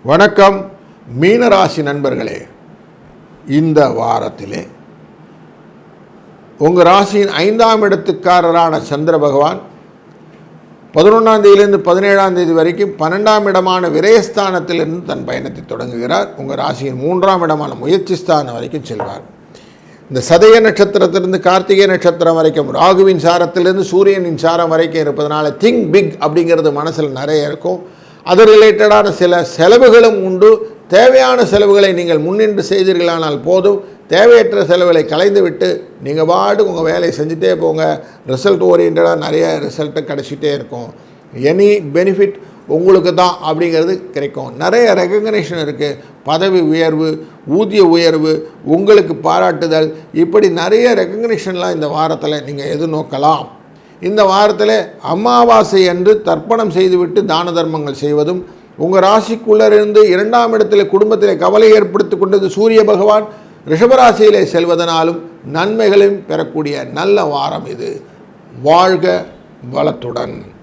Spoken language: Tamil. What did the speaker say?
வணக்கம் மீனராசி நண்பர்களே. இந்த வாரத்திலே உங்கள் ராசியின் 5ஆம் இடத்துக்காரரான சந்திர பகவான் 11ஆம் தேதியிலிருந்து 17ஆம் தேதி வரைக்கும் 12ஆம் இடமான விரயஸ்தானத்திலிருந்து தன் பயணத்தை தொடங்குகிறார். உங்கள் ராசியின் 3ஆம் இடமான முயற்சி ஸ்தானம் வரைக்கும் செல்வார். இந்த சதய நட்சத்திரத்திலிருந்து கார்த்திகை நட்சத்திரம் வரைக்கும் ராகுவின் சாரத்திலிருந்து சூரியனின் சாரம் வரைக்கும் இருப்பதனால திங்க் பிக் அப்படிங்கிறது மனசில் நிறைய இருக்கும். அது ரிலேட்டடான சில செலவுகளும் உண்டு. தேவையான செலவுகளை நீங்கள் முன்னின்று செய்தீர்களானால் போதும். தேவையற்ற செலவுகளை கலைந்து விட்டு நீங்கள் பாட்டு உங்கள் வேலையை செஞ்சுட்டே போங்க. ரிசல்ட் ஓரியன்டாக நிறைய ரிசல்ட்டு கிடச்சிட்டே இருக்கும். எனி பெனிஃபிட் உங்களுக்கு தான் அப்படிங்கிறது கிடைக்கும். நிறைய ரெகக்னேஷன் இருக்குது. பதவி உயர்வு, ஊதிய உயர்வு, உங்களுக்கு பாராட்டுதல், இப்படி நிறைய ரெகக்னேஷன்லாம் இந்த வாரத்தில் நீங்கள் எதிர்நோக்கலாம். இந்த வாரத்தில் அமாவாசை அன்று தர்ப்பணம் செய்துவிட்டு தான தர்மங்கள் செய்வதும், உங்கள் ராசிக்குள்ளேருந்து 2ஆம் இடத்தில் குடும்பத்தில் கவலை ஏற்படுத்தி கொண்டது சூரிய பகவான் ரிஷபராசியிலே செல்வதனாலும் நன்மைகளையும் பெறக்கூடிய நல்ல வாரம் இது. வாழ்க வளத்துடன்.